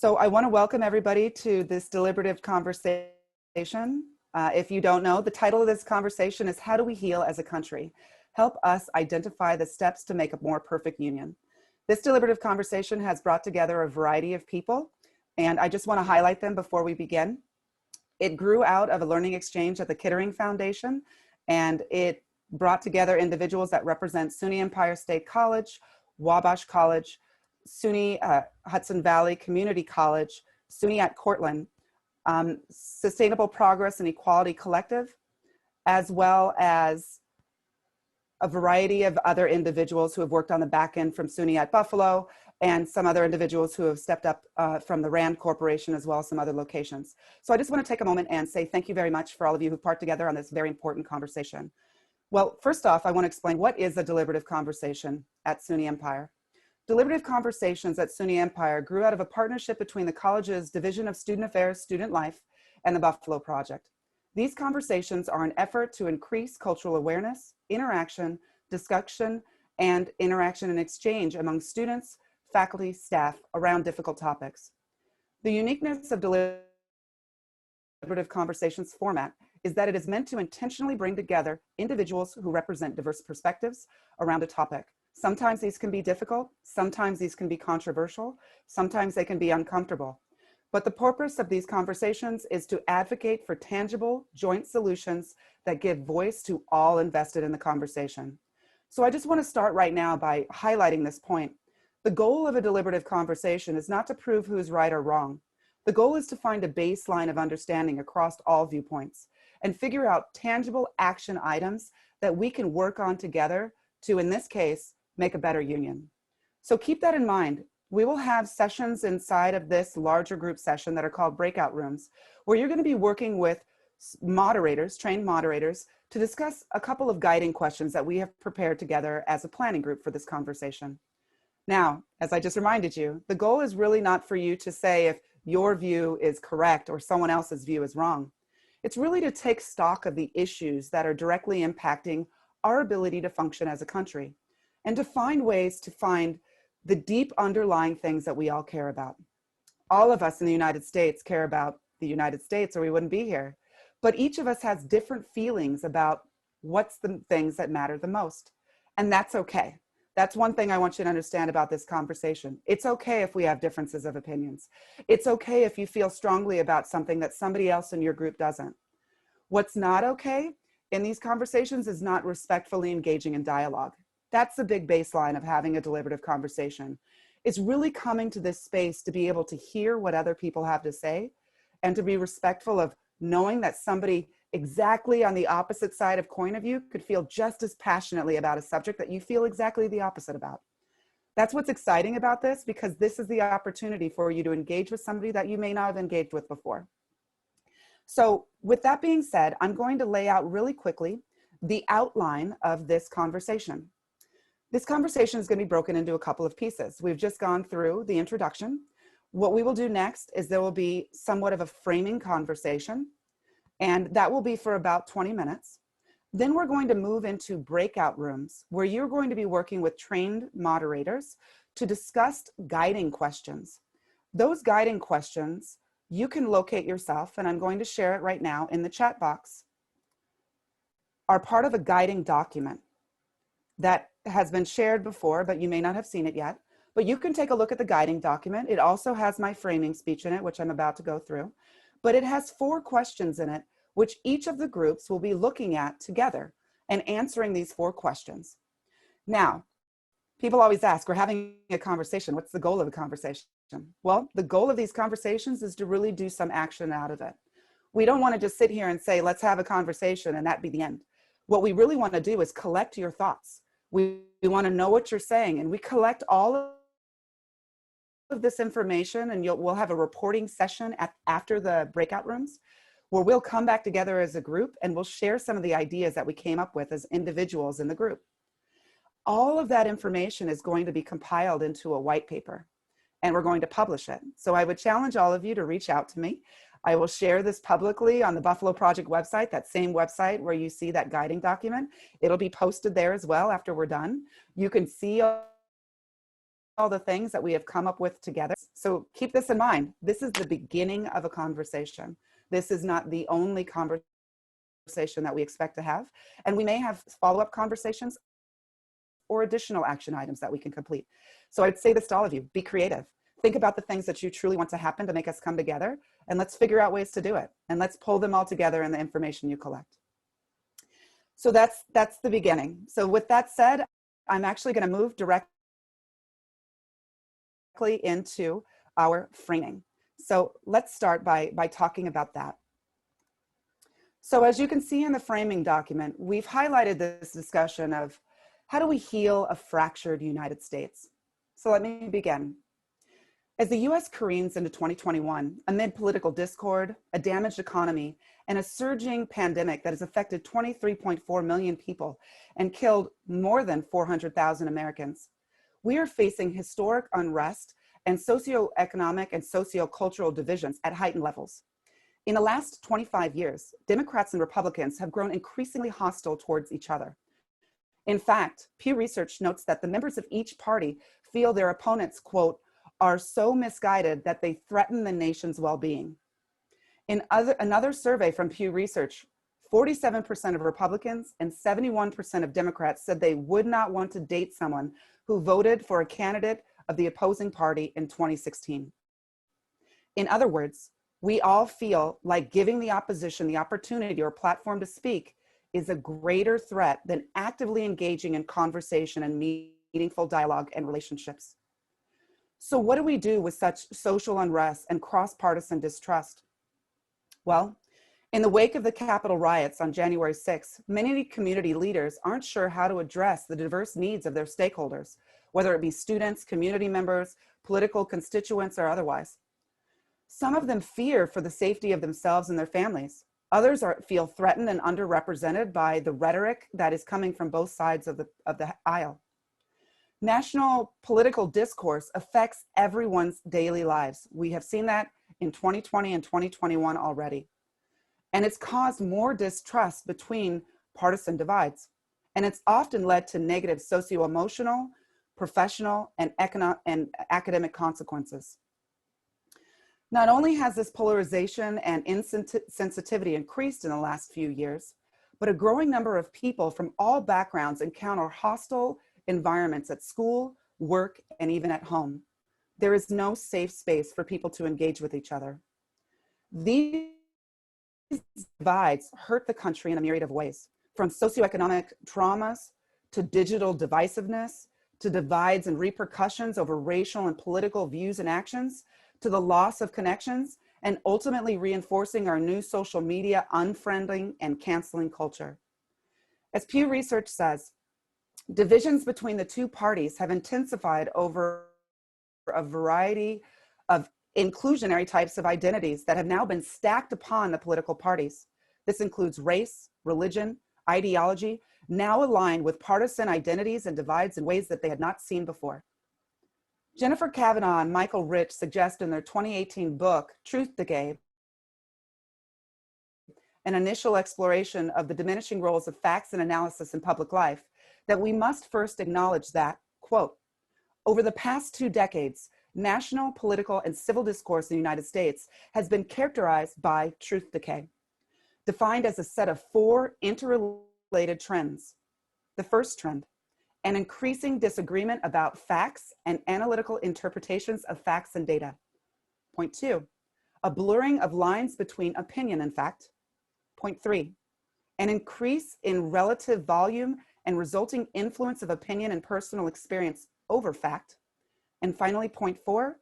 So I want to welcome everybody to this deliberative conversation. If you don't know, the title of this conversation is How Do We Heal as a Country? Help us identify the steps to make a more perfect union. This deliberative conversation has brought together a variety of people, and I just want to highlight them before we begin. It grew out of a learning exchange at the Kettering Foundation, and it brought together individuals that represent SUNY Empire State College, Wabash College, SUNY Hudson Valley Community College, SUNY at Cortland, Sustainable Progress and Equality Collective, as well as a variety of other individuals who have worked on the back end from SUNY at Buffalo, and some other individuals who have stepped up from the RAND Corporation, as well as some other locations. So I just want to take a moment and say thank you very much for all of you who part together on this very important conversation. Well, first off, I want to explain what is a deliberative conversation at SUNY Empire. Deliberative Conversations at SUNY Empire grew out of a partnership between the college's Division of Student Affairs, Student Life, and the Buffalo Project. These conversations are an effort to increase cultural awareness, interaction, discussion, and interaction and exchange among students, faculty, staff around difficult topics. The uniqueness of deliberative conversations format is that it is meant to intentionally bring together individuals who represent diverse perspectives around a topic. Sometimes these can be difficult, sometimes these can be controversial, sometimes they can be uncomfortable. But the purpose of these conversations is to advocate for tangible, joint solutions that give voice to all invested in the conversation. So I just want to start right now by highlighting this point. The goal of a deliberative conversation is not to prove who's right or wrong. The goal is to find a baseline of understanding across all viewpoints and figure out tangible action items that we can work on together to, in this case, make a better union. So keep that in mind. We will have sessions inside of this larger group session that are called Breakout Rooms, where you're going to be working with moderators, trained moderators, to discuss a couple of guiding questions that we have prepared together as a planning group for this conversation. Now, as I just reminded you, the goal is really not for you to say if your view is correct or someone else's view is wrong. It's really to take stock of the issues that are directly impacting our ability to function as a country, and to find ways to find the deep underlying things that we all care about. All of us in the United States care about the United States or we wouldn't be here. But each of us has different feelings about what's the things that matter the most. And that's okay. That's one thing I want you to understand about this conversation. It's okay if we have differences of opinions. It's okay if you feel strongly about something that somebody else in your group doesn't. What's not okay in these conversations is not respectfully engaging in dialogue. That's the big baseline of having a deliberative conversation. It's really coming to this space to be able to hear what other people have to say and to be respectful of knowing that somebody exactly on the opposite side of coin of you could feel just as passionately about a subject that you feel exactly the opposite about. That's what's exciting about this, because this is the opportunity for you to engage with somebody that you may not have engaged with before. So with that being said, I'm going to lay out really quickly the outline of this conversation. This conversation is going to be broken into a couple of pieces. We've just gone through the introduction. What we will do next is there will be somewhat of a framing conversation, and that will be for about 20 minutes. Then we're going to move into breakout rooms where you're going to be working with trained moderators to discuss guiding questions. Those guiding questions you can locate yourself, and I'm going to share it right now in the chat box, are part of a guiding document that has been shared before, but you may not have seen it yet. But you can take a look at the guiding document. It also has my framing speech in it, which I'm about to go through. But it has 4 questions in it, which each of the groups will be looking at together and answering these 4 questions. Now, people always ask, we're having a conversation. What's the goal of a conversation? Well, the goal of these conversations is to really do some action out of it. We don't want to just sit here and say, let's have a conversation and that be the end. What we really want to do is collect your thoughts. We want to know what you're saying, and we collect all of this information, and we'll have a reporting session after the breakout rooms where we'll come back together as a group and we'll share some of the ideas that we came up with as individuals in the group. All of that information is going to be compiled into a white paper, and we're going to publish it. So I would challenge all of you to reach out to me. I will share this publicly on the Buffalo Project website, that same website where you see that guiding document. It'll be posted there as well after we're done. You can see all the things that we have come up with together. So keep this in mind. This is the beginning of a conversation. This is not the only conversation that we expect to have. And we may have follow-up conversations or additional action items that we can complete. So I'd say this to all of you, be creative. Think about the things that you truly want to happen to make us come together, and let's figure out ways to do it. And let's pull them all together in the information you collect. So that's the beginning. So with that said, I'm actually going to move directly into our framing. So let's start by talking about that. So as you can see in the framing document, we've highlighted this discussion of how do we heal a fractured United States? So let me begin. As the US careens into 2021, amid political discord, a damaged economy, and a surging pandemic that has affected 23.4 million people and killed more than 400,000 Americans, we are facing historic unrest and socioeconomic and sociocultural divisions at heightened levels. In the last 25 years, Democrats and Republicans have grown increasingly hostile towards each other. In fact, Pew Research notes that the members of each party feel their opponents, quote, are so misguided that they threaten the nation's well-being. In another survey from Pew Research, 47% of Republicans and 71% of Democrats said they would not want to date someone who voted for a candidate of the opposing party in 2016. In other words, we all feel like giving the opposition the opportunity or platform to speak is a greater threat than actively engaging in conversation and meaningful dialogue and relationships. So what do we do with such social unrest and cross-partisan distrust? Well, in the wake of the Capitol riots on January 6th, many community leaders aren't sure how to address the diverse needs of their stakeholders, whether it be students, community members, political constituents, or otherwise. Some of them fear for the safety of themselves and their families. Others feel threatened and underrepresented by the rhetoric that is coming from both sides of the aisle. National political discourse affects everyone's daily lives. We have seen that in 2020 and 2021 already. And it's caused more distrust between partisan divides. And it's often led to negative socio-emotional, professional, and academic consequences. Not only has this polarization and insensitivity increased in the last few years, but a growing number of people from all backgrounds encounter hostile environments at school, work, and even at home. There is no safe space for people to engage with each other. These divides hurt the country in a myriad of ways, from socioeconomic traumas to digital divisiveness, to divides and repercussions over racial and political views and actions, to the loss of connections, and ultimately reinforcing our new social media unfriending and canceling culture. As Pew Research says, divisions between the two parties have intensified over a variety of inclusionary types of identities that have now been stacked upon the political parties. This includes race, religion, ideology, now aligned with partisan identities and divides in ways that they had not seen before. Jennifer Kavanaugh and Michael Rich suggest in their 2018 book, Truth, Decay, an initial exploration of the diminishing roles of facts and analysis in public life, that we must first acknowledge that, quote, over the past 2 decades, national, political, and civil discourse in the United States has been characterized by truth decay, defined as a set of 4 interrelated trends. The first trend, an increasing disagreement about facts and analytical interpretations of facts and data. Point 2, a blurring of lines between opinion and fact. Point 3, an increase in relative volume and resulting influence of opinion and personal experience over fact. And finally, point 4,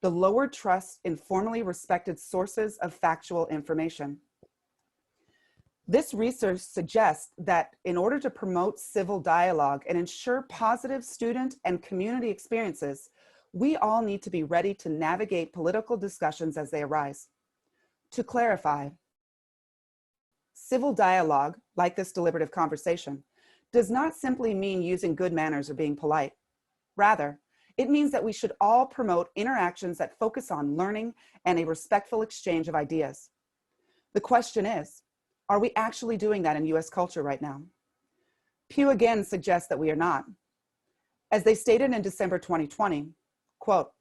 the lowered trust in formally respected sources of factual information. This research suggests that in order to promote civil dialogue and ensure positive student and community experiences, we all need to be ready to navigate political discussions as they arise. To clarify, civil dialogue, like this deliberative conversation, does not simply mean using good manners or being polite. Rather, it means that we should all promote interactions that focus on learning and a respectful exchange of ideas. The question is, are we actually doing that in US culture right now? Pew again suggests that we are not. As they stated in December 2020, Quote,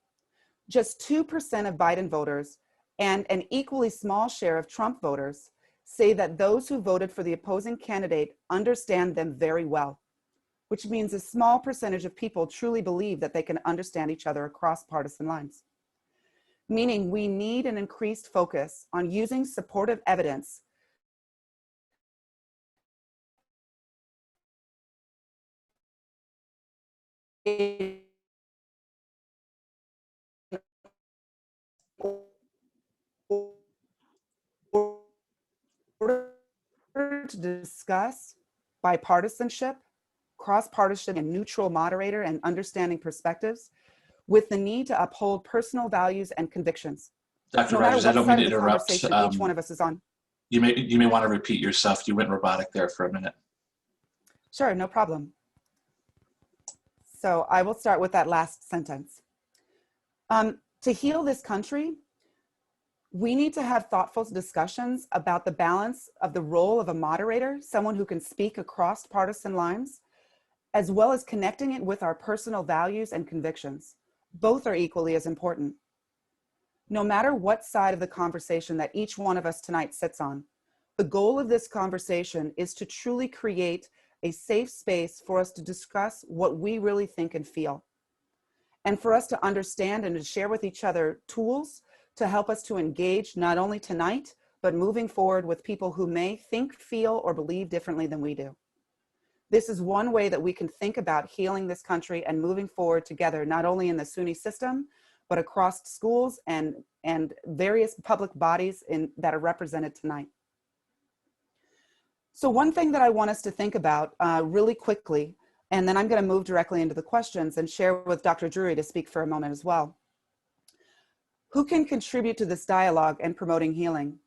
just 2% of Biden voters and an equally small share of Trump voters say that those who voted for the opposing candidate understand them very well, which means a small percentage of people truly believe that they can understand each other across partisan lines. Meaning we need an increased focus on using supportive evidence in order to discuss bipartisanship, cross-partisan and neutral moderator and understanding perspectives with the need to uphold personal values and convictions. Dr. No matter Rogers, I what don't mean side to of the interrupt. conversation each one of us is on. You may want to repeat yourself. You went robotic there for a minute. Sure, no problem. So I will start with that last sentence. To heal this country, we need to have thoughtful discussions about the balance of the role of a moderator, someone who can speak across partisan lines, as well as connecting it with our personal values and convictions. Both are equally as important. No matter what side of the conversation that each one of us tonight sits on, the goal of this conversation is to truly create a safe space for us to discuss what we really think and feel, and for us to understand and to share with each other tools to help us to engage not only tonight, but moving forward with people who may think, feel, or believe differently than we do. This is one way that we can think about healing this country and moving forward together, not only in the SUNY system, but across schools and various public bodies that are represented tonight. So one thing that I want us to think about really quickly, and then I'm going to move directly into the questions and share with Dr. Drury to speak for a moment as well. Who can contribute to this dialogue and promoting healing?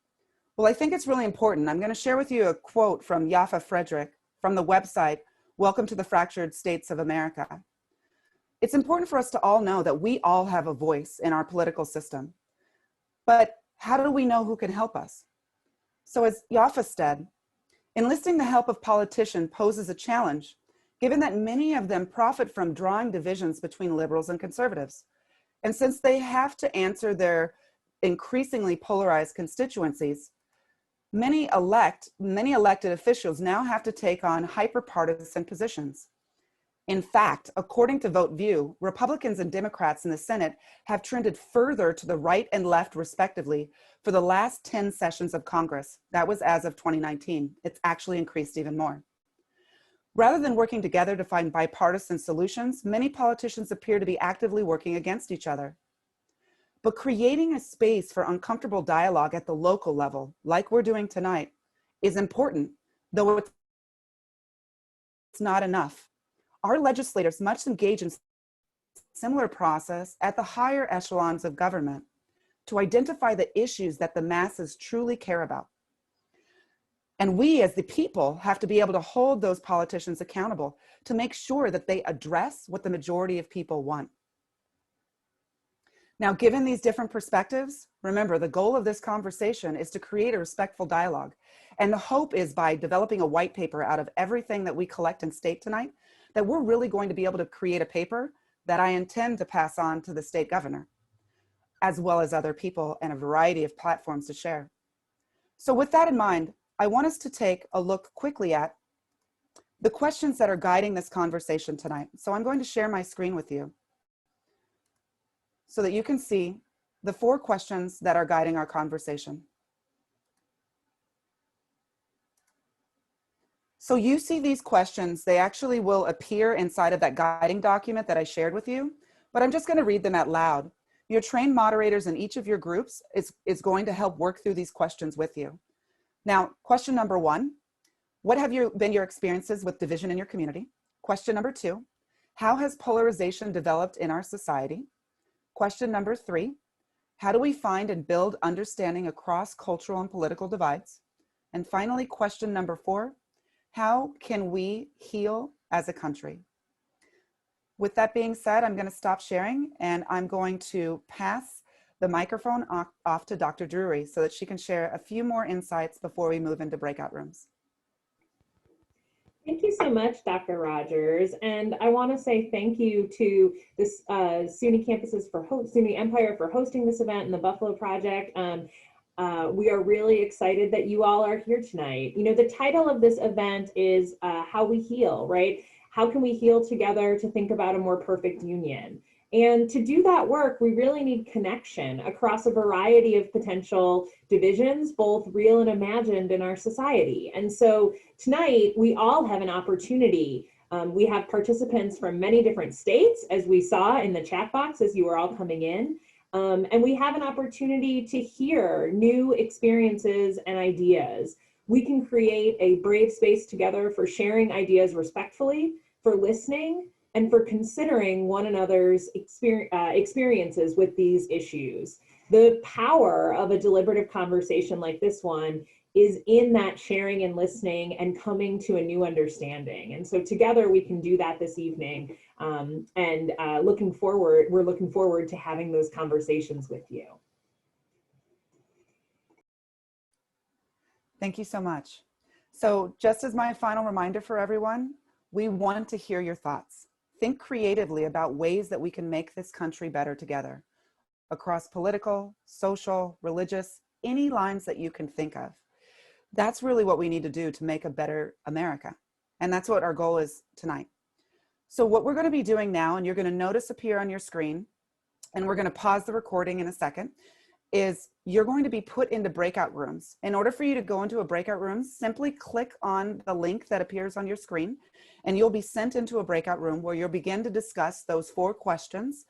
Well, I think it's really important. I'm going to share with you a quote from Yafa Frederick from the website, Welcome to the Fractured States of America. It's important for us to all know that we all have a voice in our political system. But how do we know who can help us? So as Yafa said, enlisting the help of politicians poses a challenge, given that many of them profit from drawing divisions between liberals and conservatives. And since they have to answer their increasingly polarized constituencies, many elected officials now have to take on hyper-partisan positions. In fact, according to VoteView, Republicans and Democrats in the Senate have trended further to the right and left, respectively, for the last 10 sessions of Congress. That was as of 2019. It's actually increased even more. Rather than working together to find bipartisan solutions, many politicians appear to be actively working against each other. But creating a space for uncomfortable dialogue at the local level, like we're doing tonight, is important, though it's not enough. Our legislators must engage in similar process at the higher echelons of government to identify the issues that the masses truly care about. And we as the people have to be able to hold those politicians accountable to make sure that they address what the majority of people want. Now, given these different perspectives, remember the goal of this conversation is to create a respectful dialogue. And the hope is by developing a white paper out of everything that we collect and state tonight, that we're really going to be able to create a paper that I intend to pass on to the state governor, as well as other people and a variety of platforms to share. So with that in mind, I want us to take a look quickly at the questions that are guiding this conversation tonight. So I'm going to share my screen with you so that you can see the 4 questions that are guiding our conversation. So you see these questions, they actually will appear inside of that guiding document that I shared with you, but I'm just going to read them out loud. Your trained moderators in each of your groups is going to help work through these questions with you. Now, question number 1, what have been your experiences with division in your community? Question number 2, how has polarization developed in our society? Question number 3, how do we find and build understanding across cultural and political divides? And finally, question number 4, how can we heal as a country? With that being said, I'm going to stop sharing and I'm going to pass the microphone off to Dr. Drury so that she can share a few more insights before we move into breakout rooms. Thank you so much, Dr. Rogers. And I want to say thank you to this SUNY campuses for SUNY Empire for hosting this event and the Buffalo Project. We are really excited that you all are here tonight. You know, the title of this event is How We Heal, right? How can we heal together to think about a more perfect union? And to do that work, we really need connection across a variety of potential divisions, both real and imagined in our society. And so tonight, we all have an opportunity. We have participants from many different states, as we saw in the chat box as you were all coming in. And we have an opportunity to hear new experiences and ideas. We can create a brave space together for sharing ideas respectfully, for listening, and for considering one another's experiences with these issues. The power of a deliberative conversation like this one is in that sharing and listening and coming to a new understanding. And so together we can do that this evening. We're looking forward to having those conversations with you. Thank you so much. So just as my final reminder for everyone, we want to hear your thoughts. Think creatively about ways that we can make this country better together across political, social, religious, any lines that you can think of. That's really what we need to do to make a better America. And that's what our goal is tonight. So what we're going to be doing now, and you're going to notice appear on your screen, and we're going to pause the recording in a second, is you're going to be put into breakout rooms. In order for you to go into a breakout room, simply click on the link that appears on your screen, and you'll be sent into a breakout room where you'll begin to discuss those 4 questions.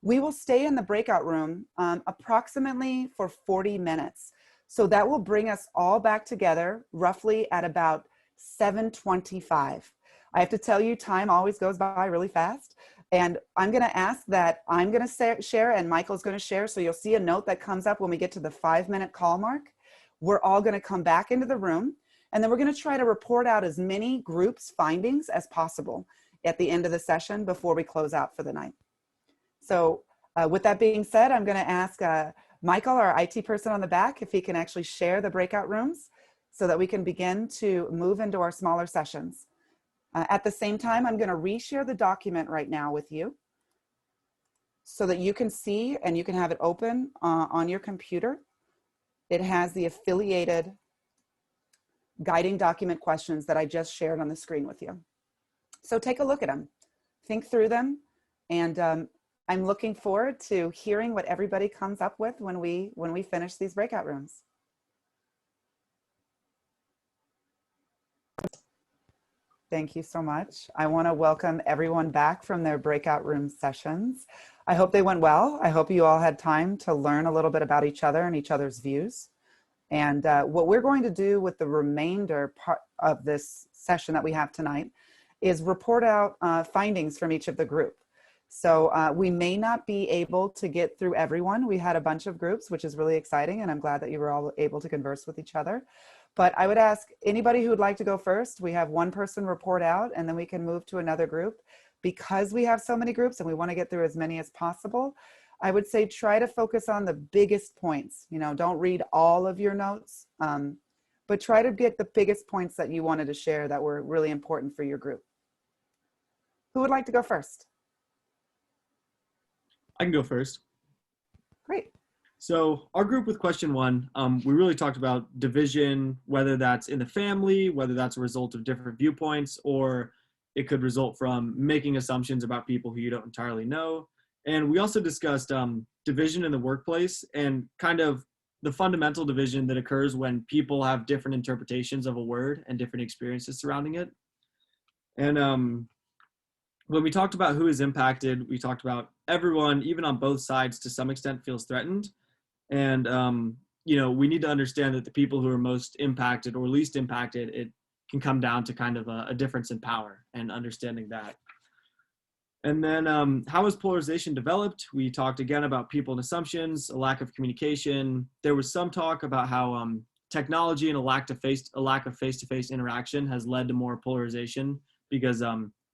We will stay in the breakout room approximately for 40 minutes. So that will bring us all back together roughly at about 7:25. I have to tell you, time always goes by really fast. And I'm going to ask that I'm going to share and Michael's going to share. So you'll see a note that comes up when we get to the 5-minute call mark. We're all going to come back into the room, and then we're going to try to report out as many groups findings as possible at the end of the session before we close out for the night. So with that being said, I'm going to ask Michael, our IT person on the back, if he can actually share the breakout rooms so that we can begin to move into our smaller sessions. At the same time, I'm going to reshare the document right now with you so that you can see and you can have it open on your computer. It has the affiliated guiding document questions that I just shared on the screen with you. So take a look at them, think through them, and I'm looking forward to hearing what everybody comes up with when we finish these breakout rooms. Thank you so much. I want to welcome everyone back from their breakout room sessions. I hope they went well. I hope you all had time to learn a little bit about each other and each other's views. And what we're going to do with the remainder part of this session that we have tonight is report out findings from each of the group. So we may not be able to get through everyone. We had a bunch of groups, which is really exciting, and I'm glad that you were all able to converse with each other. But I would ask anybody who would like to go first. We have one person report out, and then we can move to another group. Because we have so many groups and we want to get through as many as possible, I would say try to focus on the biggest points. You know, don't read all of your notes, but try to get the biggest points that you wanted to share that were really important for your group. Who would like to go first? I can go first. Great. So our group with question 1, we really talked about division, whether that's in the family, whether that's a result of different viewpoints, or it could result from making assumptions about people who you don't entirely know. And we also discussed division in the workplace and kind of the fundamental division that occurs when people have different interpretations of a word and different experiences surrounding it. And when we talked about who is impacted, we talked about everyone, even on both sides to some extent, feels threatened. And, you know, we need to understand that the people who are most impacted or least impacted, it can come down to kind of a difference in power and understanding that. And then how is polarization developed? We talked again about people and assumptions, a lack of communication. There was some talk about how technology and a lack of face-to-face interaction has led to more polarization because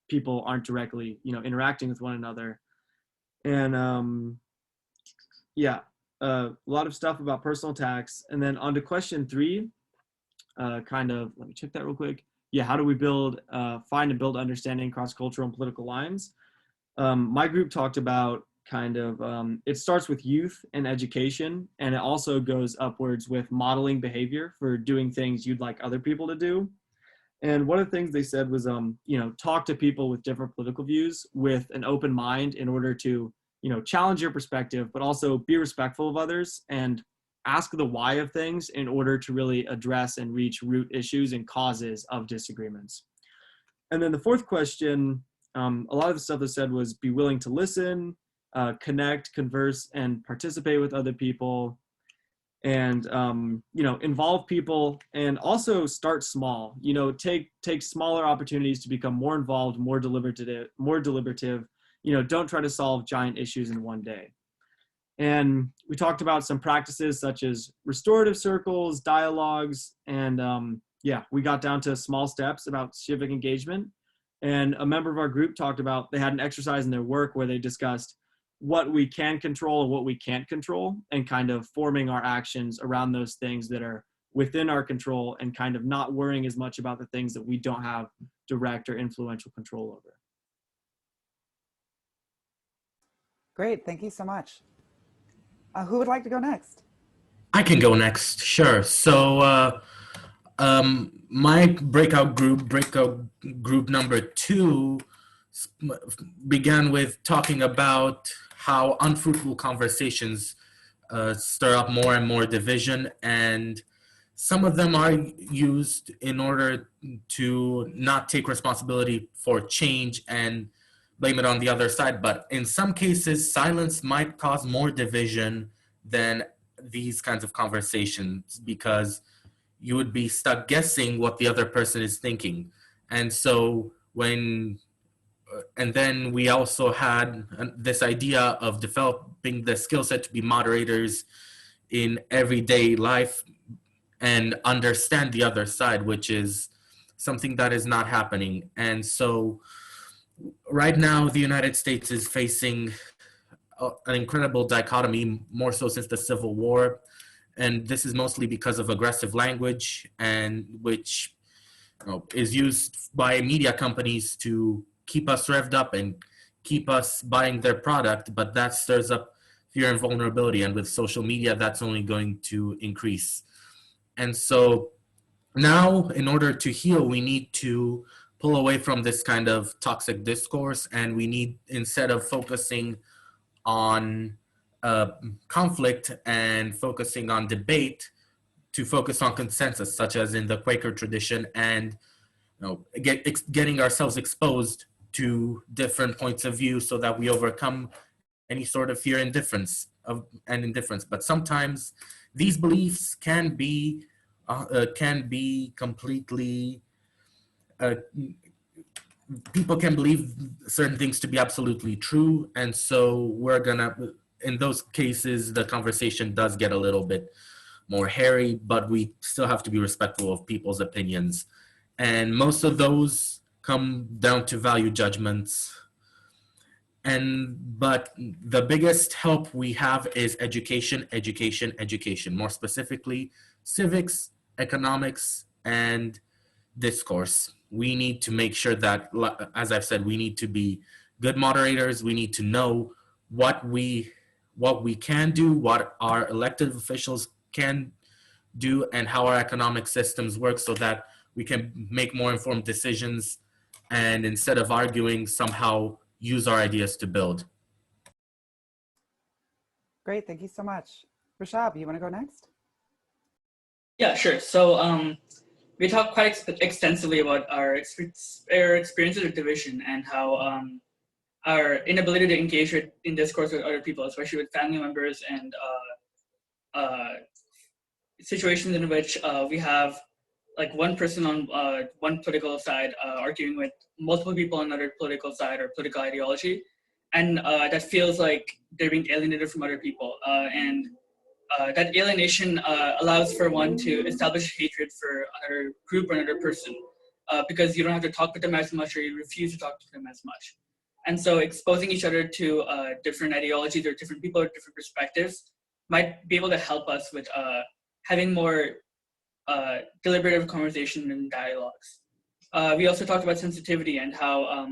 people aren't directly, you know, interacting with one another. And yeah. A lot of stuff about personal attacks. And then on to question 3, let me check that real quick. yeah, how do we build, find and build understanding across cultural and political lines? My group talked about kind of, it starts with youth and education, and it also goes upwards with modeling behavior for doing things you'd like other people to do. And one of the things they said was, talk to people with different political views with an open mind in order to, challenge your perspective, but also be respectful of others and ask the why of things in order to really address and reach root issues and causes of disagreements. And then the fourth question, a lot of the stuff they said was be willing to listen, connect, converse, and participate with other people, and involve people, and also start small. Take smaller opportunities to become more involved, more deliberative. Don't try to solve giant issues in one day. And we talked about some practices such as restorative circles, dialogues, and we got down to small steps about civic engagement. And a member of our group talked about, they had an exercise in their work where they discussed what we can control and what we can't control, and kind of forming our actions around those things that are within our control, and kind of not worrying as much about the things that we don't have direct or influential control over. Great, thank you so much. Who would like to go next? I can go next, sure. So my breakout group number 2, began with talking about how unfruitful conversations stir up more and more division, and some of them are used in order to not take responsibility for change and blame it on the other side. But in some cases, silence might cause more division than these kinds of conversations, because you would be stuck guessing what the other person is thinking. And so and then we also had this idea of developing the skill set to be moderators in everyday life and understand the other side, which is something that is not happening. And so right now, the United States is facing an incredible dichotomy, more so since the Civil War. And this is mostly because of aggressive language, and which is used by media companies to keep us revved up and keep us buying their product, but that stirs up fear and vulnerability. And with social media, that's only going to increase. And so now, in order to heal, we need to pull away from this kind of toxic discourse, and we need, instead of focusing on conflict and focusing on debate, to focus on consensus, such as in the Quaker tradition, and getting ourselves exposed to different points of view so that we overcome any sort of fear and indifference. But sometimes these beliefs can be completely, people can believe certain things to be absolutely true. And so in those cases, the conversation does get a little bit more hairy, but we still have to be respectful of people's opinions. And most of those come down to value judgments. But the biggest help we have is education. More specifically, civics, economics, and discourse. We need to make sure that, as I've said, we need to be good moderators. We need to know what we can do, what our elected officials can do, and how our economic systems work, so that we can make more informed decisions, and instead of arguing, somehow use our ideas to build. Great, thank you so much. Rashab, you want to go next? Yeah, sure. So we talked quite extensively about our experiences of division, and how our inability to engage in discourse with other people, especially with family members, and situations in which we have like one person on one political side arguing with multiple people on another political side or political ideology, and that feels like they're being alienated from other people, and that alienation allows for one to establish hatred for another group or another person, because you don't have to talk with them as much, or you refuse to talk to them as much. And so exposing each other to different ideologies or different people or different perspectives might be able to help us with having more deliberative conversation and dialogues. We also talked about sensitivity and how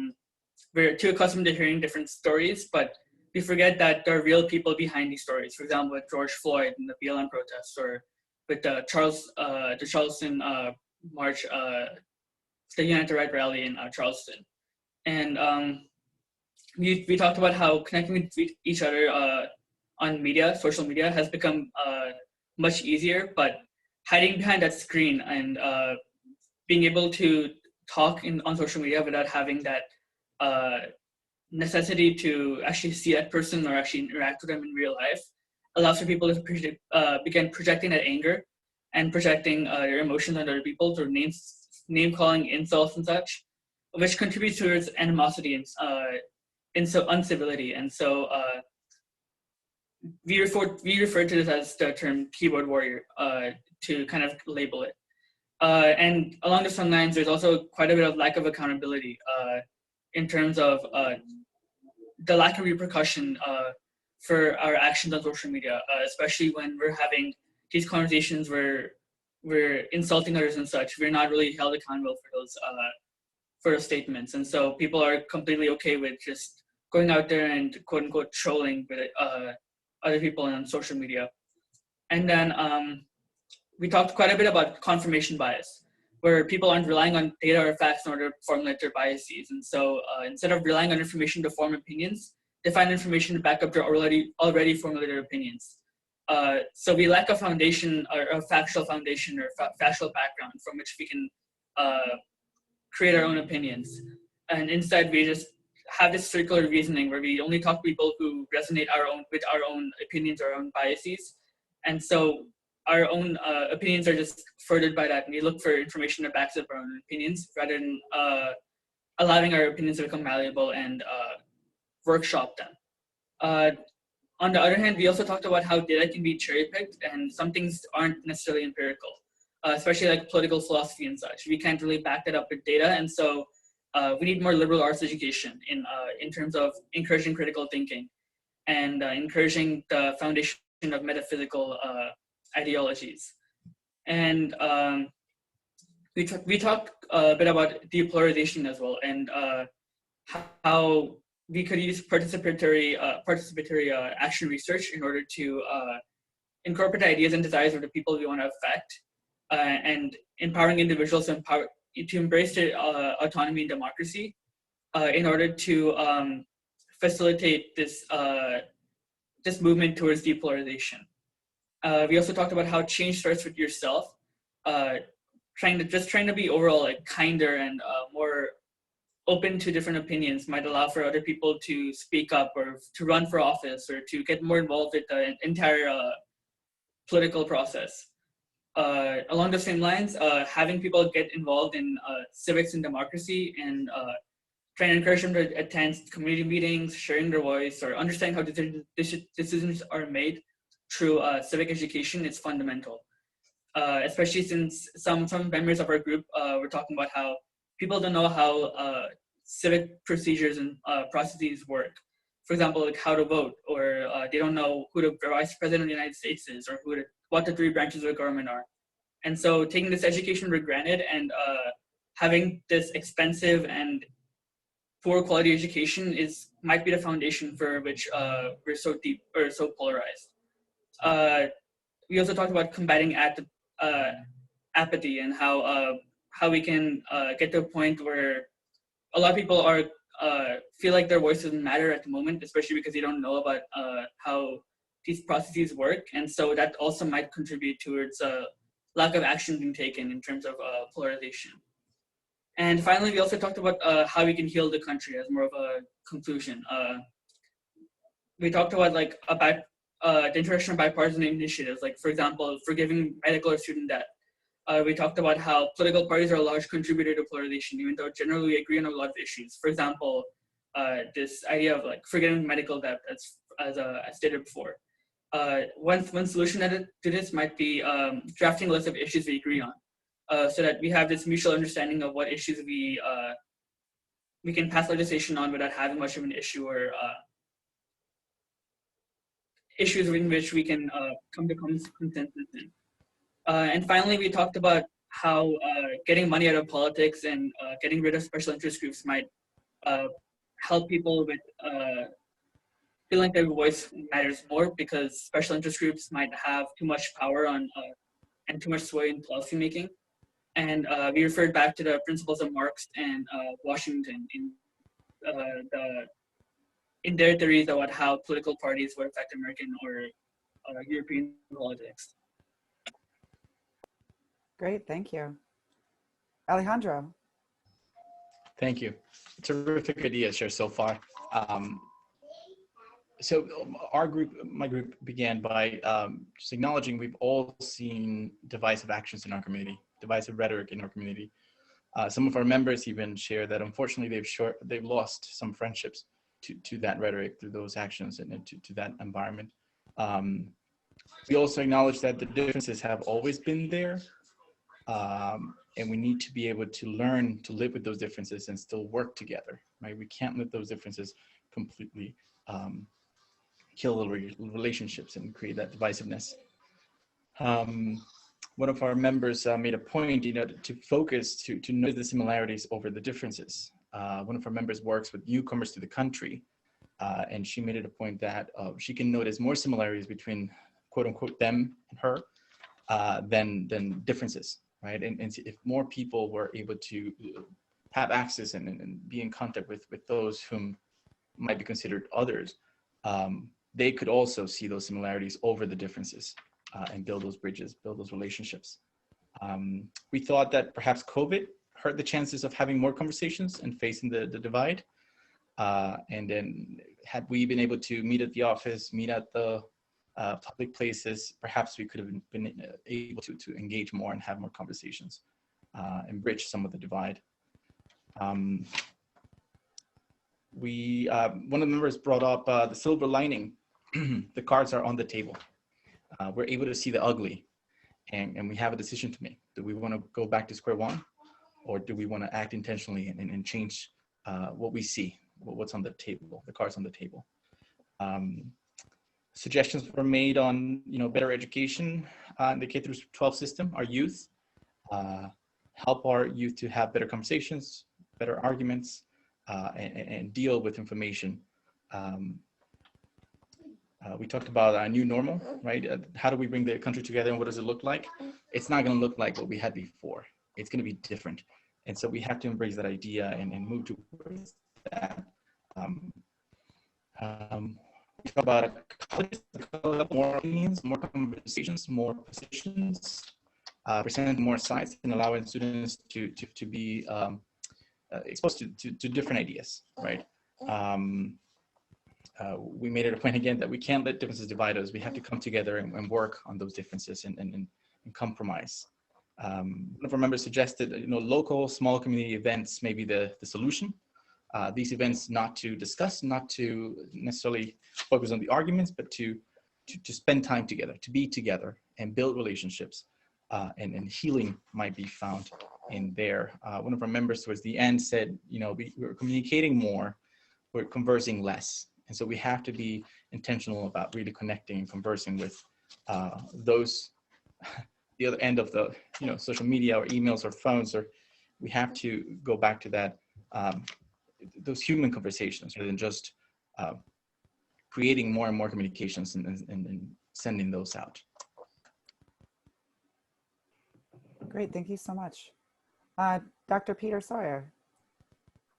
we're too accustomed to hearing different stories, but we forget that there are real people behind these stories. For example, with George Floyd and the BLM protests, or with the Charleston March, the United Right rally in Charleston. And we talked about how connecting with each other on media, social media, has become much easier, but hiding behind that screen and being able to talk on social media without having that necessity to actually see that person or actually interact with them in real life allows for people to begin projecting that anger and projecting their emotions on other people through name calling, insults, and such, which contributes towards animosity and incivility. And so we refer to this as the term keyboard warrior to kind of label it. And along the same lines, there's also quite a bit of lack of accountability in terms of the lack of repercussion for our actions on social media, especially when we're having these conversations where we're insulting others and such. We're not really held accountable for those statements. And so people are completely okay with just going out there and quote unquote trolling with other people on social media. And then we talked quite a bit about confirmation bias, where people aren't relying on data or facts in order to formulate their biases. And so instead of relying on information to form opinions, they find information to back up their already formulated opinions. So we lack a foundation, or a factual foundation, or factual background from which we can create our own opinions. And instead, we just have this circular reasoning where we only talk to people who resonate with our own opinions, our own biases. And so our own opinions are just furthered by that, and we look for information that backs up our own opinions rather than allowing our opinions to become malleable and workshop them. On the other hand, we also talked about how data can be cherry-picked, and some things aren't necessarily empirical, especially like political philosophy and such. We can't really back that up with data, and so we need more liberal arts education in terms of encouraging critical thinking and encouraging the foundation of metaphysical ideologies. And we talked a bit about depolarization as well, and how we could use participatory action research in order to incorporate ideas and desires of the people we want to affect, and empowering individuals to embrace their autonomy and democracy in order to facilitate this movement towards depolarization. We also talked about how change starts with yourself, trying to be overall like kinder and more open to different opinions might allow for other people to speak up or to run for office or to get more involved with the entire political process. Along the same lines, having people get involved in civics and democracy and trying to encourage them to attend community meetings, sharing their voice, or understanding how decisions are made through civic education is fundamental. Especially since some members of our group were talking about how people don't know how civic procedures and processes work. For example, like how to vote, or they don't know who the vice president of the United States is, or what the three branches of the government are. And so taking this education for granted and having this expensive and poor quality education might be the foundation for which we're so deep or so polarized. We also talked about combating apathy and how we can get to a point where a lot of people feel like their voice doesn't matter at the moment, especially because they don't know about how these processes work. And so that also might contribute towards lack of action being taken in terms of polarization. And finally, we also talked about how we can heal the country as more of a conclusion. We talked about the introduction of bipartisan initiatives, like for example, forgiving medical or student debt. We talked about how political parties are a large contributor to polarization, even though generally we agree on a lot of issues. For example, this idea of like forgiving medical debt, as stated before. One solution to this might be drafting a list of issues we agree on, so that we have this mutual understanding of what issues we can pass legislation on without having much of an issue, or issues in which we can come to consensus in. And finally, we talked about how getting money out of politics and getting rid of special interest groups might help people with feel like their voice matters more, because special interest groups might have too much power on and too much sway in policymaking. And we referred back to the principles of Marx and Washington in their theories about how political parties would affect American or European politics. Great, thank you. Alejandro. Thank you. Terrific ideas shared so far. So our group, my group, began by just acknowledging we've all seen divisive actions in our community, divisive rhetoric in our community. Some of our members even share that unfortunately they've lost some friendships to that rhetoric, through those actions, and to that environment. We also acknowledge that the differences have always been there, and we need to be able to learn to live with those differences and still work together, right? We can't let those differences completely kill relationships and create that divisiveness. One of our members made a point, to focus, to notice the similarities over the differences. One of our members works with newcomers to the country, and she made it a point that she can notice more similarities between, quote unquote, them and her than differences, right? And if more people were able to have access and be in contact with those whom might be considered others, they could also see those similarities over the differences and build those bridges, build those relationships. We thought that perhaps COVID hurt the chances of having more conversations and facing the divide. And then had we been able to meet at the office, meet at the public places, perhaps we could have been able to engage more and have more conversations and bridge some of the divide. One of the members brought up the silver lining. The cards are on the table. We're able to see the ugly, and we have a decision to make. Do we want to go back to square one, or do we want to act intentionally and change what we see, what's on the table, the cards on the table? Suggestions were made on, better education in the K through 12 system, our youth, help our youth to have better conversations, better arguments, and deal with information. We talked about a new normal, right? How do we bring the country together, and what does it look like? It's not going to look like what we had before. It's going to be different. And so we have to embrace that idea and move towards that. We talk about more opinions, more conversations, more positions, presenting more sides, and allowing students to be exposed to different ideas, right? We made it a point again that we can't let differences divide us. We have to come together and work on those differences and compromise. One of our members suggested, local small community events may be the solution. These events not to discuss, not to necessarily focus on the arguments, but to spend time together, to be together and build relationships, and healing might be found in there. One of our members towards the end said, we're communicating more, we're conversing less. And so we have to be intentional about really connecting and conversing with those, the other end of the, social media or emails or phones, or we have to go back to that, those human conversations rather than just creating more and more communications and sending those out. Great, thank you so much. Dr. Peter Sawyer.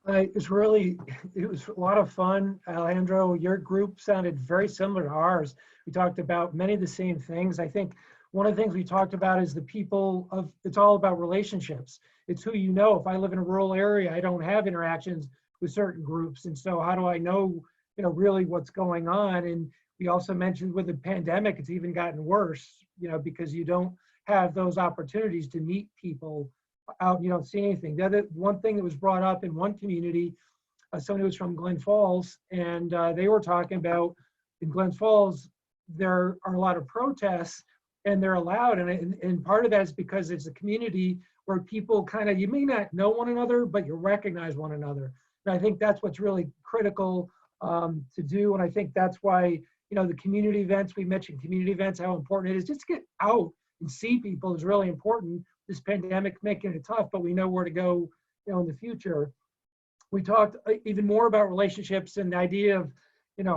It was a lot of fun. Alejandro, your group sounded very similar to ours. We talked about many of the same things. I think one of the things we talked about is it's all about relationships. It's who you know. If I live in a rural area, I don't have interactions with certain groups. And so how do I know, really what's going on? And we also mentioned with the pandemic, it's even gotten worse, because you don't have those opportunities to meet people out, you don't see anything. The other one thing that was brought up in one community, someone who was from Glens Falls, and they were talking about in Glens Falls, there are a lot of protests and they're allowed. And part of that is because it's a community where people you may not know one another, but you recognize one another. And I think that's what's really critical to do. And I think that's why, the community events, we mentioned community events, how important it is just to get out and see people is really important. this pandemic making it tough, but we know where to go, in the future. We talked even more about relationships and the idea of,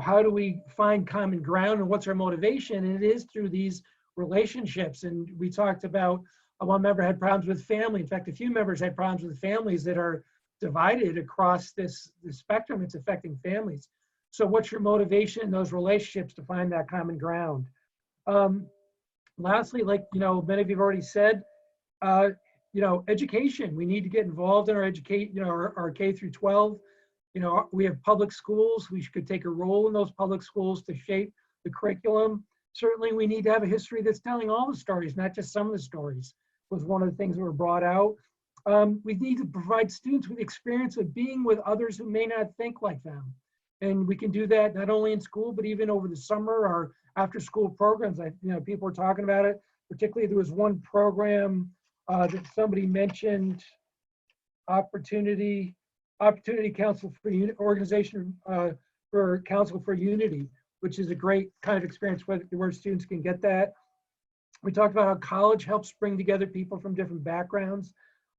how do we find common ground and what's our motivation? And it is through these relationships. And we talked about one member had problems with family. In fact, a few members had problems with families that are divided across this spectrum. It's affecting families. So what's your motivation in those relationships to find that common ground? Lastly, like, many of you have already said, education. We need to get involved in our our K through 12. We have public schools. We could take a role in those public schools to shape the curriculum. Certainly, we need to have a history that's telling all the stories, not just some of the stories, was one of the things that were brought out. We need to provide students with the experience of being with others who may not think like them. And we can do that not only in school, but even over the summer or after school programs. People are talking about it. Particularly, there was one program that somebody mentioned, Opportunity Council for Organization for Council for Unity, which is a great kind of experience where students can get that. We talked about how college helps bring together people from different backgrounds.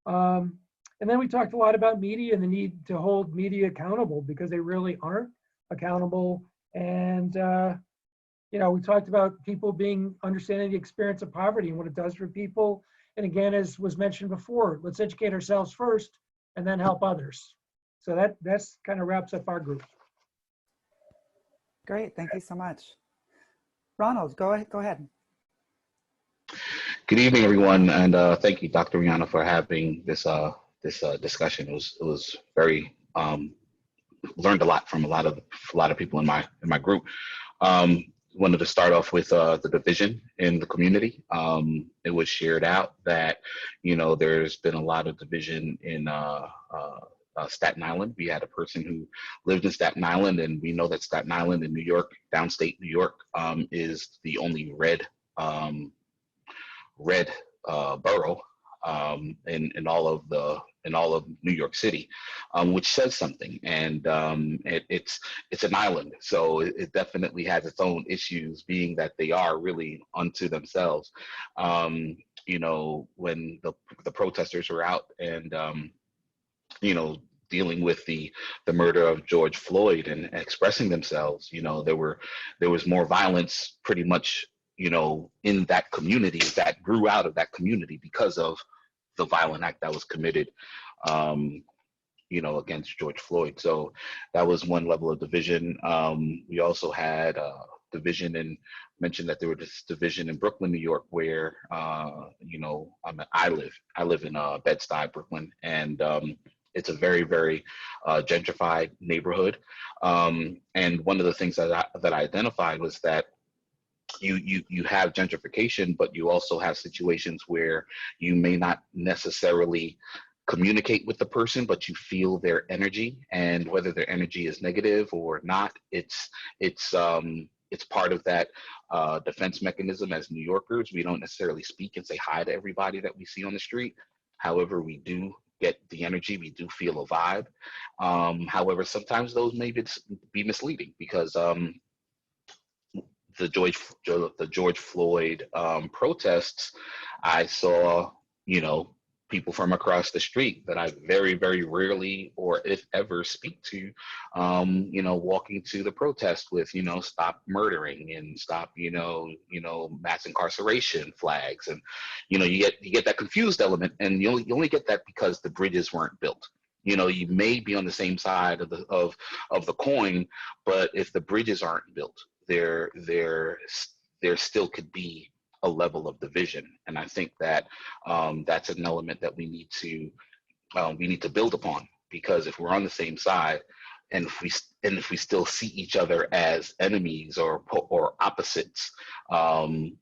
And then we talked a lot about media and the need to hold media accountable because they really aren't accountable. And, we talked about people understanding the experience of poverty and what it does for people. And again, as was mentioned before, let's educate ourselves first and then help others. So that's kind of wraps up our group. Great, thank you so much. Ronald, go ahead. Good evening, everyone, and thank you, Dr. Rihanna, for having this discussion. It was very learned a lot from a lot of people in my group. Wanted to start off with the division in the community. It was shared out that there's been a lot of division in Staten Island. We had a person who lived in Staten Island, and we know that Staten Island in New York, downstate New York, is the only red borough in all of New York City, which says something. And it's an island, so it definitely has its own issues, being that they are really unto themselves. When the protesters were out and dealing with the murder of George Floyd and expressing themselves, there was more violence pretty much in that community that grew out of that community because of the violent act that was committed, against George Floyd. So that was one level of division. We also had division, and mentioned that there was this division in Brooklyn, New York, where I live in Bed-Stuy, Brooklyn, and it's a very, very gentrified neighborhood. And one of the things that I identified was that you have gentrification, but you also have situations where you may not necessarily communicate with the person, but you feel their energy, and whether their energy is negative or not, it's part of that defense mechanism. As New Yorkers, we don't necessarily speak and say hi to everybody that we see on the street. However, we do get the energy, we do feel a vibe. However, sometimes those may be misleading, because the George Floyd protests, I saw, people from across the street that I very, very rarely, or if ever, speak to, walking to the protest with, stop murdering and stop, mass incarceration flags. And, you get that confused element, and you only get that because the bridges weren't built. You may be on the same side of the coin, but if the bridges aren't built, there still could be a level of division. And I think that that's an element that we need to build upon, because if we're on the same side, and if we still see each other as enemies or opposites,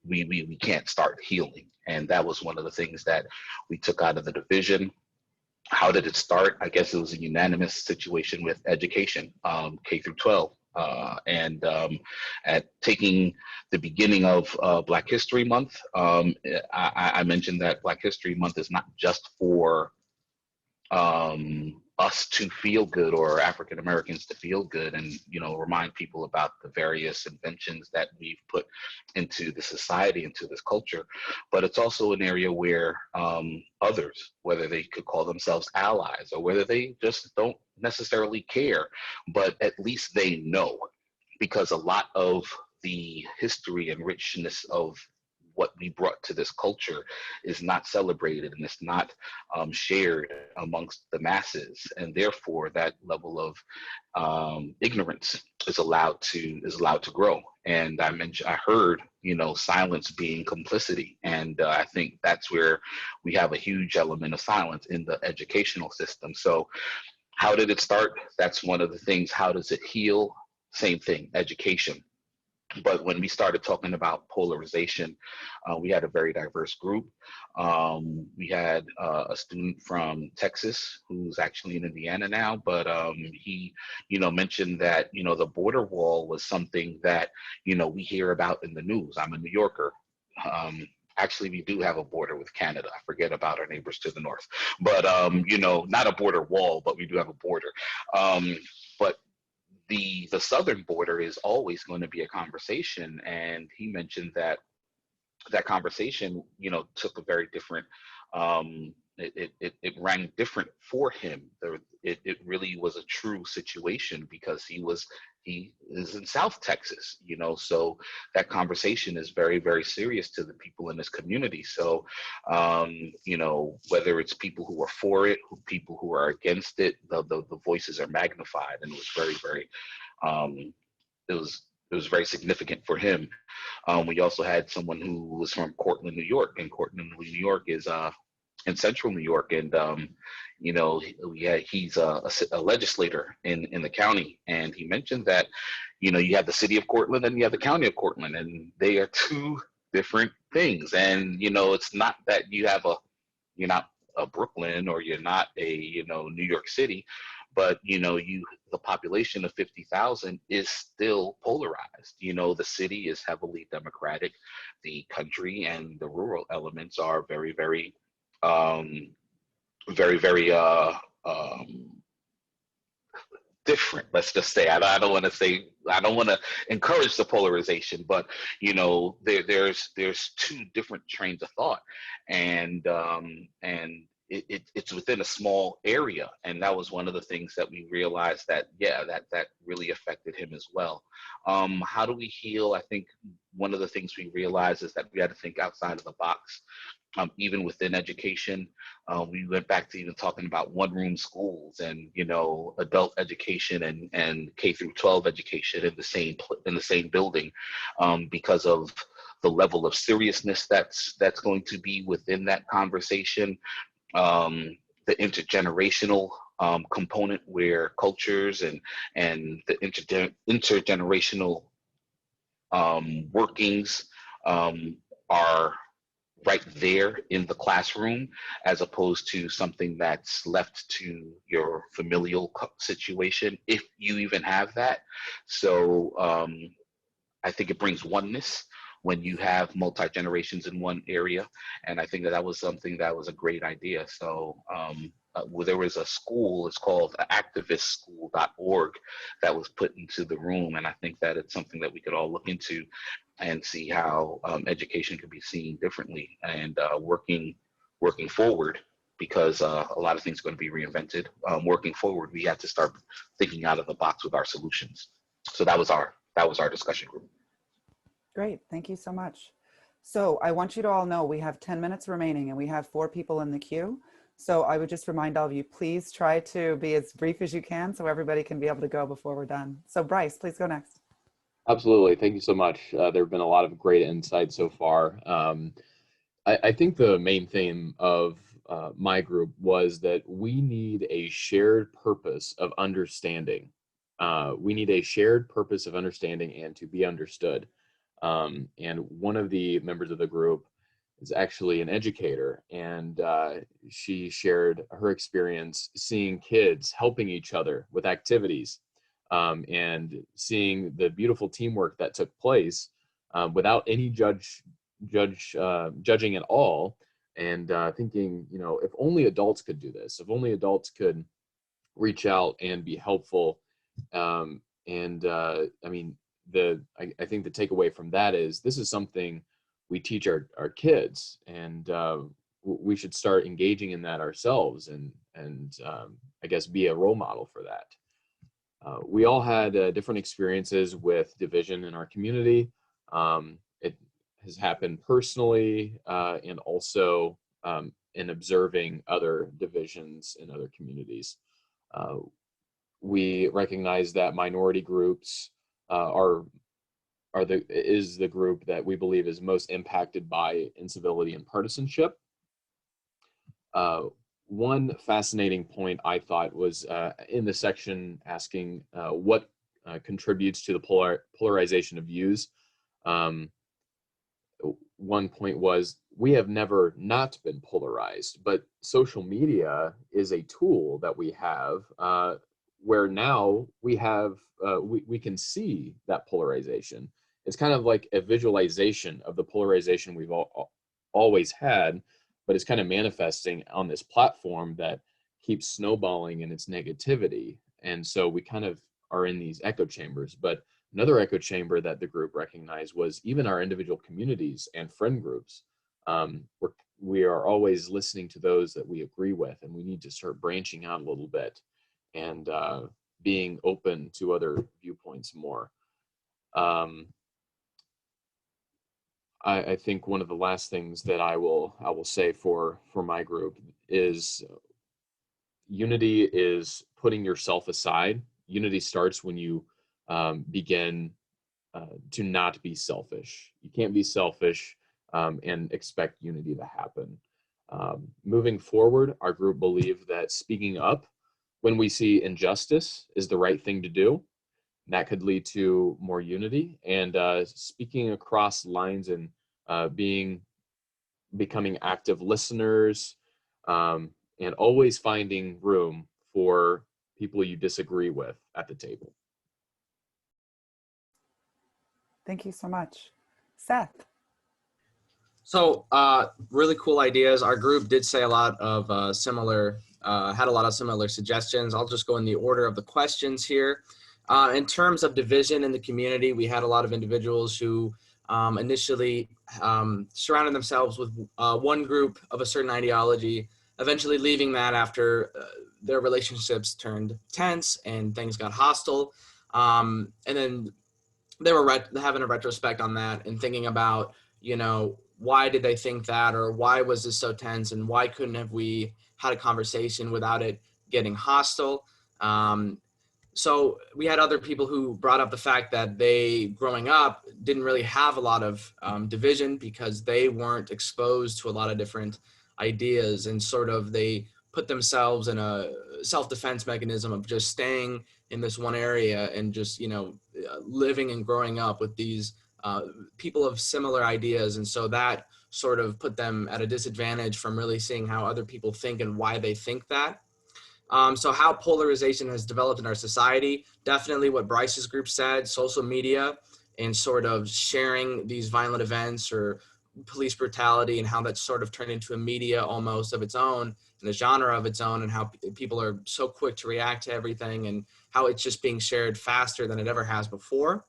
we can't start healing. And that was one of the things that we took out of the division. How did it start? I guess it was a unanimous situation with education, K through 12. And at taking the beginning of Black History Month, I mentioned that Black History Month is not just for us to feel good, or African Americans to feel good, and remind people about the various inventions that we've put into the society, into this culture. But it's also an area where others, whether they could call themselves allies or whether they just don't necessarily care, but at least they know, because a lot of the history and richness of what we brought to this culture is not celebrated, and it's not shared amongst the masses, and therefore that level of ignorance is allowed to grow. And I heard silence being complicity, and I think that's where we have a huge element of silence in the educational system. So how did it start? That's one of the things. How does it heal? Same thing, education. But when we started talking about polarization, we had a very diverse group. We had a student from Texas who's actually in Indiana now, but he, mentioned that, the border wall was something that, we hear about in the news. I'm a New Yorker. Actually, we do have a border with Canada. I forget about our neighbors to the north, but, not a border wall, but we do have a border. But the southern border is always going to be a conversation, and he mentioned that conversation took a very different it rang different for him. It really was a true situation, because he is in South Texas, so that conversation is very, very serious to the people in this community. So whether it's people who are for it, people who are against it, the voices are magnified, and it was very, very it was very significant for him. We also had someone who was from Cortland, New York, and Cortland, New York is in central New York, and he's a legislator in the county, and he mentioned that you have the city of Cortland and you have the county of Cortland, and they are two different things. And it's not that you're not a Brooklyn, or you're not a New York City, but the population of 50,000 is still polarized. The city is heavily Democratic. The country and the rural elements are very, very very, very different. Let's just say. I don't want to encourage the polarization, but there's two different trains of thought, and it's within a small area. And that was one of the things that we realized, that really affected him as well. How do we heal? I think one of the things we realized is that we had to think outside of the box. Even within education, we went back to even talking about one-room schools, and adult education and K through 12 education in the same building, because of the level of seriousness that's going to be within that conversation. The intergenerational component, where cultures and the intergenerational workings are right there in the classroom, as opposed to something that's left to your familial situation, if you even have that. So I think it brings oneness when you have multi-generations in one area, and I think that was something that was a great idea. So there was a school, it's called activistschool.org, that was put into the room, and I think that it's something that we could all look into and see how education could be seen differently, and working forward, because a lot of things are going to be reinvented. Working forward, we have to start thinking out of the box with our solutions. So that was our discussion group. Great, thank you so much. So I want you to all know we have 10 minutes remaining, and we have 4 people in the queue. So I would just remind all of you, please try to be as brief as you can, so everybody can be able to go before we're done. So Bryce, please go next. Absolutely. Thank you so much. There have been a lot of great insights so far. I think the main theme of my group was that we need a shared purpose of understanding. We need a shared purpose of understanding and to be understood. And one of the members of the group is actually an educator, and she shared her experience seeing kids helping each other with activities. And seeing the beautiful teamwork that took place without any judging at all, and thinking, if only adults could do this, if only adults could reach out and be helpful. I mean, I think the takeaway from that is this is something we teach our kids, and we should start engaging in that ourselves, and I guess be a role model for that. We all had different experiences with division in our community. It has happened personally, and also in observing other divisions in other communities. We recognize that minority groups is the group that we believe is most impacted by incivility and partisanship. One fascinating point I thought was in the section asking what contributes to the polarization of views. One point was, we have never not been polarized, but social media is a tool that we have where now we have, we can see that polarization. It's kind of like a visualization of the polarization we've always had, but it's kind of manifesting on this platform that keeps snowballing in its negativity. And so we kind of are in these echo chambers. But another echo chamber that the group recognized was even our individual communities and friend groups. We are always listening to those that we agree with, and we need to start branching out a little bit and being open to other viewpoints more. I think one of the last things that I will say for my group is unity is putting yourself aside. Unity starts when you begin to not be selfish. You can't be selfish and expect unity to happen. Moving forward, our group believed that speaking up when we see injustice is the right thing to do. That could lead to more unity, and speaking across lines and becoming active listeners, and always finding room for people you disagree with at the table. Thank you so much. Seth. So really cool ideas. Our group did say a lot of had a lot of similar suggestions. I'll just go in the order of the questions here. In terms of division in the community, we had a lot of individuals who initially surrounded themselves with one group of a certain ideology, eventually leaving that after their relationships turned tense and things got hostile. And then they were having a retrospect on that and thinking about, why did they think that, or why was this so tense, and why couldn't have we had a conversation without it getting hostile? So we had other people who brought up the fact that they, growing up, didn't really have a lot of division because they weren't exposed to a lot of different ideas, and sort of they put themselves in a self-defense mechanism of just staying in this one area and just, living and growing up with these people of similar ideas. And so that sort of put them at a disadvantage from really seeing how other people think and why they think that. So how polarization has developed in our society, definitely what Bryce's group said, social media and sort of sharing these violent events or police brutality, and how that's sort of turned into a media almost of its own and a genre of its own, and how people are so quick to react to everything and how it's just being shared faster than it ever has before.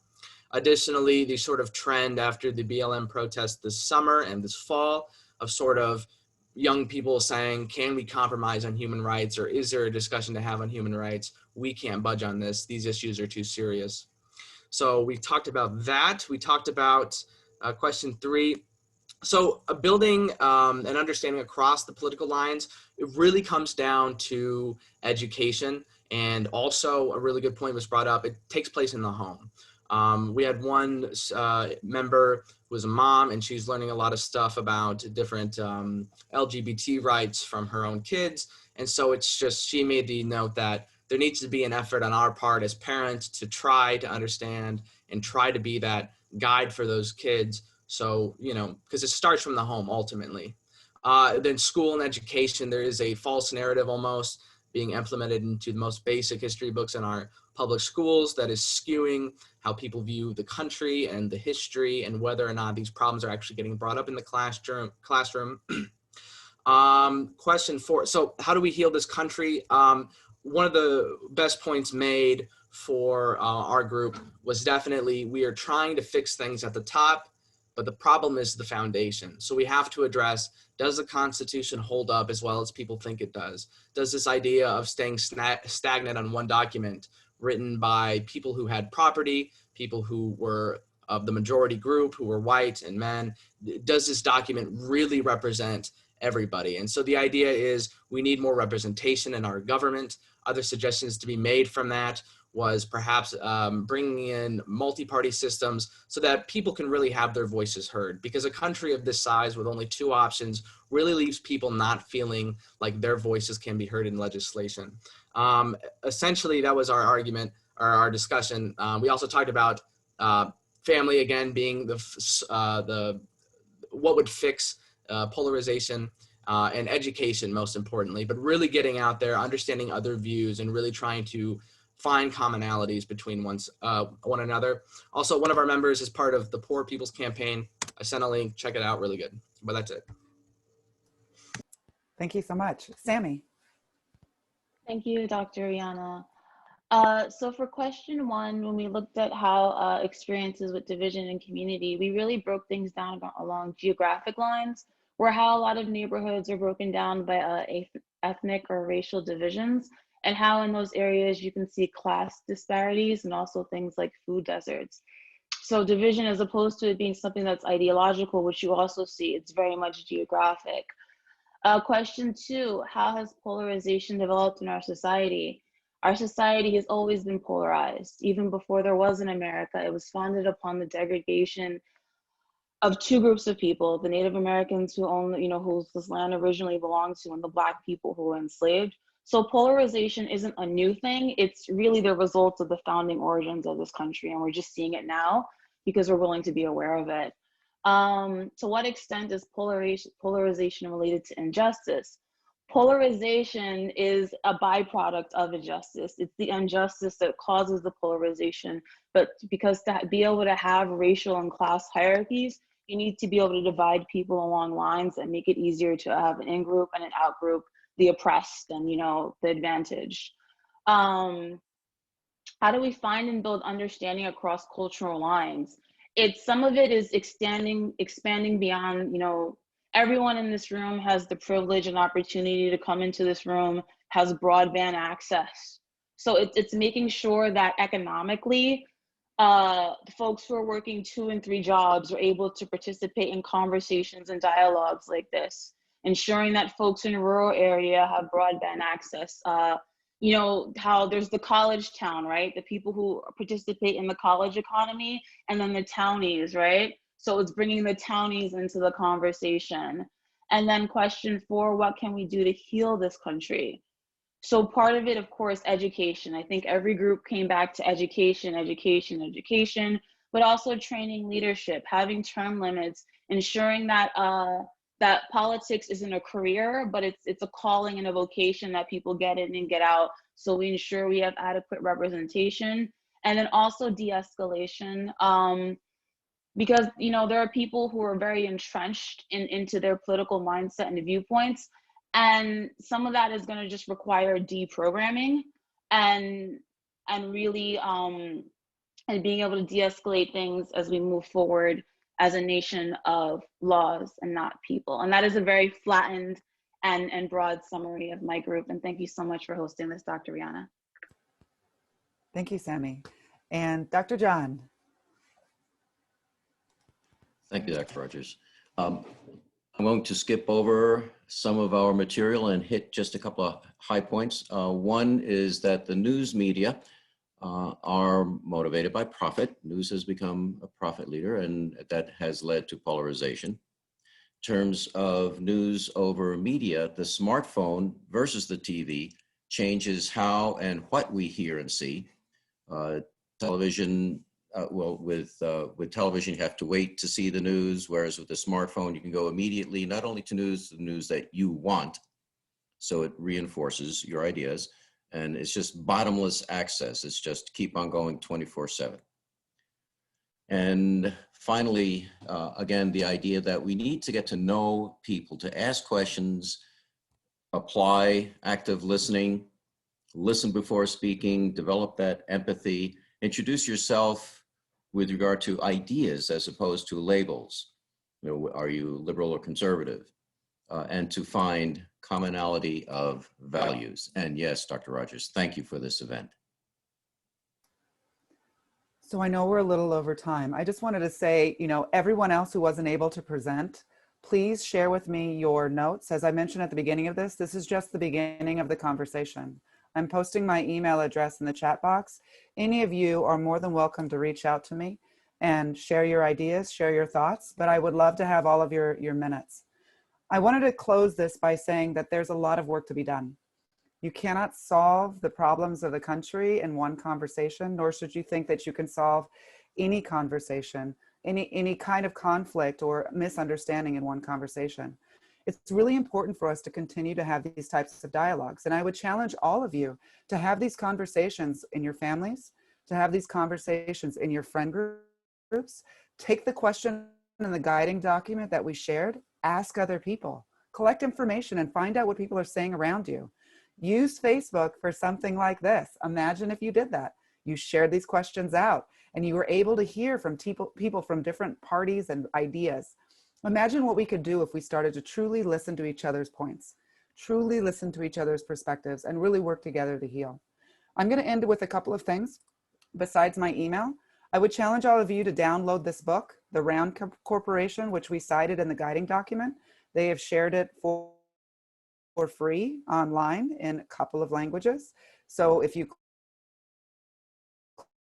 Additionally, the sort of trend after the BLM protest this summer and this fall of sort of young people saying, can we compromise on human rights, or is there a discussion to have on human rights? We can't budge on this. These issues are too serious. So we talked about that. We talked about question 3. So building and understanding across the political lines, it really comes down to education. And also a really good point was brought up, it takes place in the home. We had one member who was a mom, and she's learning a lot of stuff about different LGBT rights from her own kids. And so it's just, she made the note that there needs to be an effort on our part as parents to try to understand and try to be that guide for those kids. So, because it starts from the home ultimately. Then school and education, there is a false narrative almost being implemented into the most basic history books in our public schools that is skewing how people view the country and the history, and whether or not these problems are actually getting brought up in the classroom. Question 4, so how do we heal this country? one of the best points made for our group was definitely we are trying to fix things at the top, but the problem is the foundation. So we have to address, does the Constitution hold up as well as people think it does? Does this idea of staying stagnant on one document written by people who had property, people who were of the majority group, who were white and men, does this document really represent everybody? And so the idea is we need more representation in our government. Other suggestions to be made from that was perhaps bringing in multi-party systems so that people can really have their voices heard, because a country of this size with only 2 options really leaves people not feeling like their voices can be heard in legislation. Essentially, that was our argument or our discussion. We also talked about family, again, being the what would fix polarization, and education, most importantly, but really getting out there, understanding other views, and really trying to find commonalities between one another. Also, one of our members is part of the Poor People's Campaign. I sent a link, check it out, really good. But that's it. Thank you so much. Sammy. Thank you, Dr. Rihanna. So for question 1, when we looked at how experiences with division in community, we really broke things down along geographic lines, where how a lot of neighborhoods are broken down by ethnic or racial divisions, and how in those areas you can see class disparities and also things like food deserts. So division, as opposed to it being something that's ideological, which you also see, it's very much geographic. Question 2, how has polarization developed in our society? Our society has always been polarized. Even before there was an America, it was founded upon the degradation of 2 groups of people: the Native Americans who own, who this land originally belonged to, and the Black people who were enslaved. So polarization isn't a new thing. It's really the result of the founding origins of this country, and we're just seeing it now because we're willing to be aware of it. To what extent is polarization related to injustice? Polarization is a byproduct of injustice. It's the injustice that causes the polarization. But because to be able to have racial and class hierarchies, you need to be able to divide people along lines that make it easier to have an in-group and an out-group, the oppressed and, the advantaged. How do we find and build understanding across cultural lines? Some of it is expanding beyond, everyone in this room has the privilege and opportunity to come into this room, has broadband access. So it's making sure that economically, folks who are working 2 and 3 jobs are able to participate in conversations and dialogues like this, ensuring that folks in a rural area have broadband access. How there's the college town, right? The people who participate in the college economy, and then the townies, right? So it's bringing the townies into the conversation. And then question 4, what can we do to heal this country? So part of it, of course, education. I think every group came back to education, but also training leadership, having term limits, ensuring that that politics isn't a career, but it's a calling and a vocation that people get in and get out. So we ensure we have adequate representation. And then also de-escalation. Because there are people who are very entrenched into their political mindset and viewpoints, and some of that is going to just require deprogramming and really and being able to de-escalate things as we move forward as a nation of laws and not people. And that is a very flattened and broad summary of my group. And thank you so much for hosting this, Dr. Rihanna. Thank you, Sammy. And Dr. John. Thank you, Dr. Rogers. I'm going to skip over some of our material and hit just a couple of high points. One is that the news media are motivated by profit. News has become a profit leader, and that has led to polarization. In terms of news over media, the smartphone versus the TV changes how and what we hear and see. Television, with television, you have to wait to see the news, whereas with the smartphone, you can go immediately, not only to the news that you want, so it reinforces your ideas, and it's just bottomless access. It's just keep on going 24/7. And finally, again, the idea that we need to get to know people, to ask questions, apply active listening, listen before speaking, develop that empathy, introduce yourself with regard to ideas as opposed to labels. You know, are you liberal or conservative? And to find commonality of values. And yes, Dr. Rogers, thank you for this event. So I know we're a little over time. I just wanted to say, you know, everyone else who wasn't able to present, please share with me your notes. As I mentioned at the beginning of this is just the beginning of the conversation. I'm posting my email address in the chat box. Any of you are more than welcome to reach out to me and share your ideas, share your thoughts, but I would love to have all of your minutes. I wanted to close this by saying that there's a lot of work to be done. You cannot solve the problems of the country in one conversation, nor should you think that you can solve any conversation, any kind of conflict or misunderstanding in one conversation. It's really important for us to continue to have these types of dialogues. And I would challenge all of you to have these conversations in your families, to have these conversations in your friend groups. Take the question in the guiding document that we shared, ask other people, collect information and find out what people are saying around you. Use Facebook for something like this. Imagine if you did that. You shared these questions out and you were able to hear from people from different parties and ideas. Imagine what we could do if we started to truly listen to each other's points, truly listen to each other's perspectives, and really work together to heal. I'm going to end with a couple of things besides my email. I would challenge all of you to download this book, The Round Corporation, which we cited in the guiding document. They have shared it for free online in a couple of languages. So if you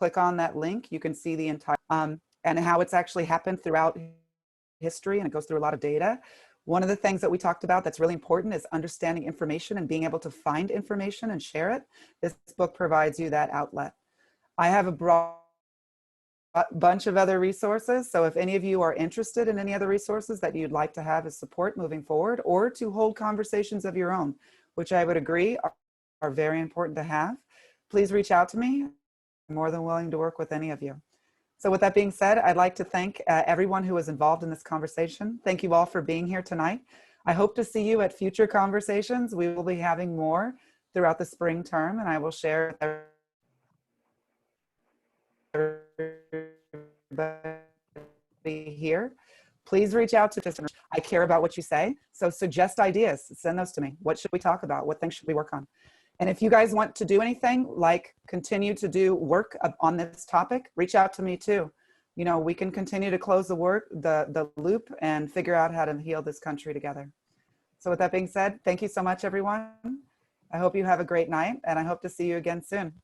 click on that link, you can see the entire, and how it's actually happened throughout history, and it goes through a lot of data. One of the things that we talked about that's really important is understanding information and being able to find information and share it. This book provides you that outlet. I have a broad bunch of other resources. So if any of you are interested in any other resources that you'd like to have as support moving forward, or to hold conversations of your own, which I would agree are very important to have, please reach out to me. I'm more than willing to work with any of you. So with that being said, I'd like to thank everyone who was involved in this conversation. Thank you all for being here tonight. I hope to see you at future conversations. We will be having more throughout the spring term, and I will share here. Please reach out to us. I care about what you say. So suggest ideas, send those to me. What should we talk about? What things should we work on? And if you guys want to do anything like continue to do work on this topic, reach out to me too. You know, we can continue to close the loop and figure out how to heal this country together. So with that being said, thank you so much, everyone. I hope you have a great night, and I hope to see you again soon.